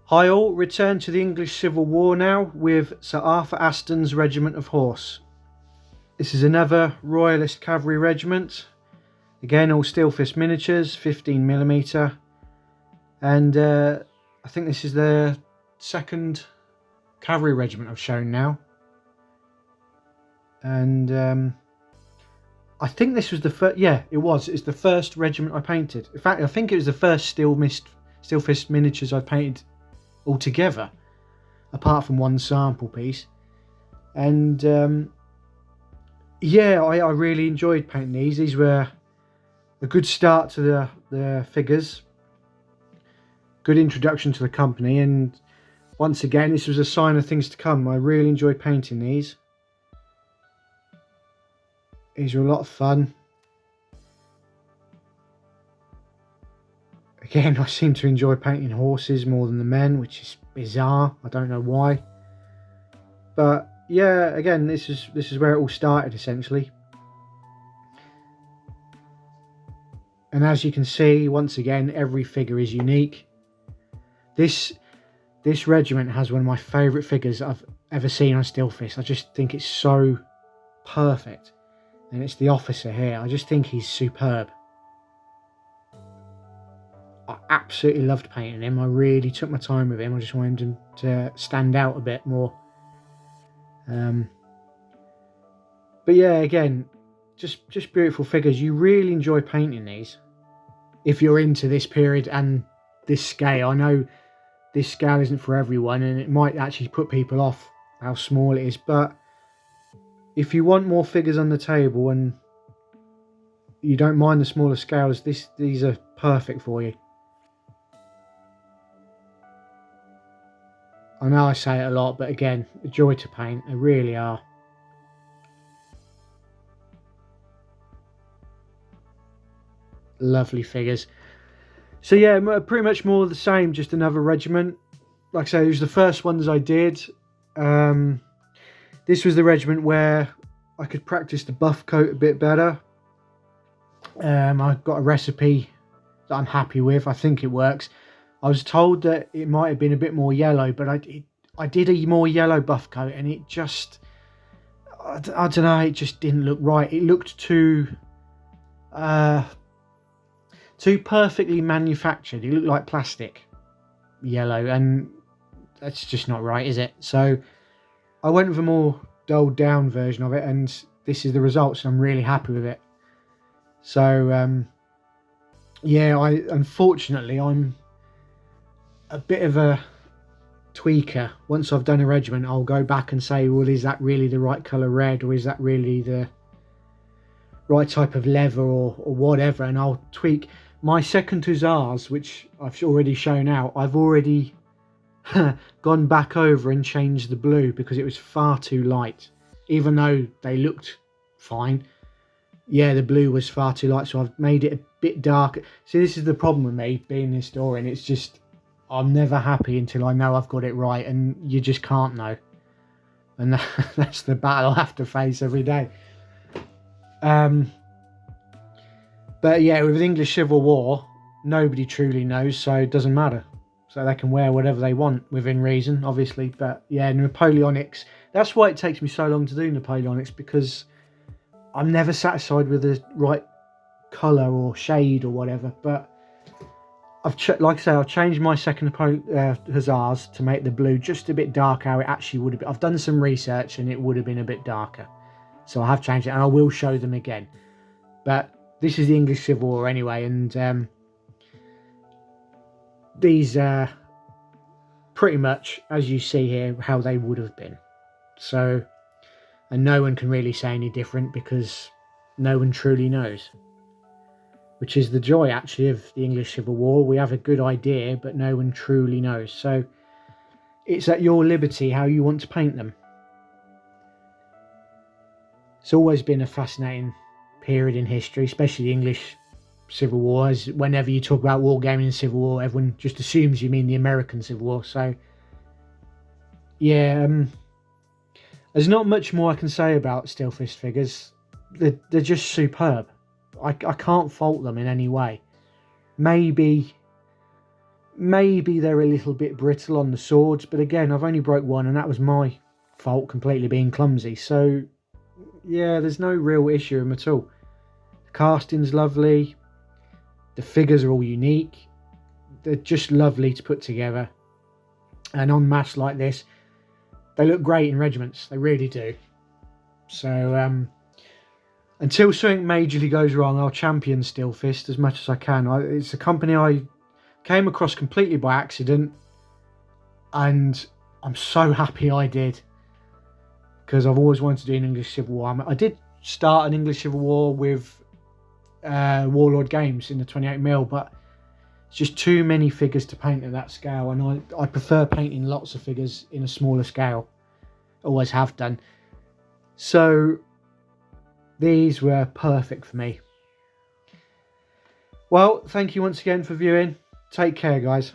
Hi all, return to the English Civil War now with Sir Arthur Aston's Regiment of Horse. This is another Royalist cavalry regiment. Again, all steel fist miniatures, 15mm. And I think this is the second cavalry regiment I've shown now. And I think this was the first, yeah, it was. It's the first regiment I painted. In fact, I think it was the first steel fist miniatures I painted altogether, apart from one sample piece. And yeah, I really enjoyed painting these. These were a good start to the figures, good introduction to the company, and once again this was a sign of things to come. I really enjoyed painting these. These were a lot of fun. Again, I seem to enjoy painting horses more than the men, which is bizarre. I don't know why. But yeah, again, this is where it all started essentially. And as you can see, once again, every figure is unique. This regiment has one of my favourite figures I've ever seen on Stillfist. I just think it's so perfect. And it's the officer here. I just think he's superb. I absolutely loved painting him. I really took my time with him. I just wanted him to stand out a bit more. But yeah, again, just beautiful figures. You really enjoy painting these if you're into this period and this scale. I know this scale isn't for everyone, and it might actually put people off how small it is, but if you want more figures on the table and you don't mind the smaller scales, these are perfect for you. I know I say it a lot, but again, a joy to paint. They really are. Lovely figures. So yeah, pretty much more of the same, just another regiment. Like I say, it was the first ones I did. This was the regiment where I could practice the buff coat a bit better. I've got a recipe that I'm happy with. I think it works. I was told that it might have been a bit more yellow, but I did a more yellow buff coat, and it just, I don't know, it just didn't look right. It looked too perfectly manufactured. It looked like plastic yellow, and that's just not right, is it? So I went with a more dulled down version of it, and this is the results, and I'm really happy with it. So yeah, unfortunately I'm a bit of a tweaker. Once I've done a regiment, I'll go back and say, well, is that really the right colour red, or is that really the right type of leather, or whatever, and I'll tweak. My second Hussars, which I've already shown out, I've already gone back over and changed the blue because it was far too light. Even though they looked fine, yeah, the blue was far too light, so I've made it a bit darker. See, this is the problem with me being an historian. It's just, I'm never happy until I know I've got it right, and you just can't know. And that's the battle I have to face every day. But yeah, with the English Civil War, nobody truly knows, so it doesn't matter. So they can wear whatever they want within reason, obviously. But yeah, Napoleonics, that's why it takes me so long to do Napoleonics, because I'm never satisfied with the right colour or shade or whatever. But like I say, I've changed my second Hussars to make the blue just a bit darker how it actually would have been. I've done some research and it would have been a bit darker. So I have changed it, and I will show them again. But this is the English Civil War anyway, and these are pretty much, as you see here, how they would have been. So, and no one can really say any different because no one truly knows. Which is the joy, actually, of the English Civil War. We have a good idea, but no one truly knows. So, it's at your liberty how you want to paint them. It's always been a fascinating period in history, especially the English Civil War. As whenever you talk about wargaming and Civil War, everyone just assumes you mean the American Civil War. So, yeah, there's not much more I can say about Stillfist figures. They're just superb. I can't fault them in any way. Maybe Maybe they're a little bit brittle on the swords, but again, I've only broke one, and that was my fault, completely being clumsy. So yeah, there's no real issue with them at all. The casting's lovely. The figures are all unique. They're just lovely to put together. And en masse like this, they look great in regiments. They really do. So until something majorly goes wrong, I'll champion Steel Fist as much as I can. It's a company I came across completely by accident, and I'm so happy I did, because I've always wanted to do an English Civil War. I did start an English Civil War with Warlord Games in the 28mm, but it's just too many figures to paint at that scale, and I prefer painting lots of figures in a smaller scale. Always have done. So these were perfect for me. Well, thank you once again for viewing. Take care, guys.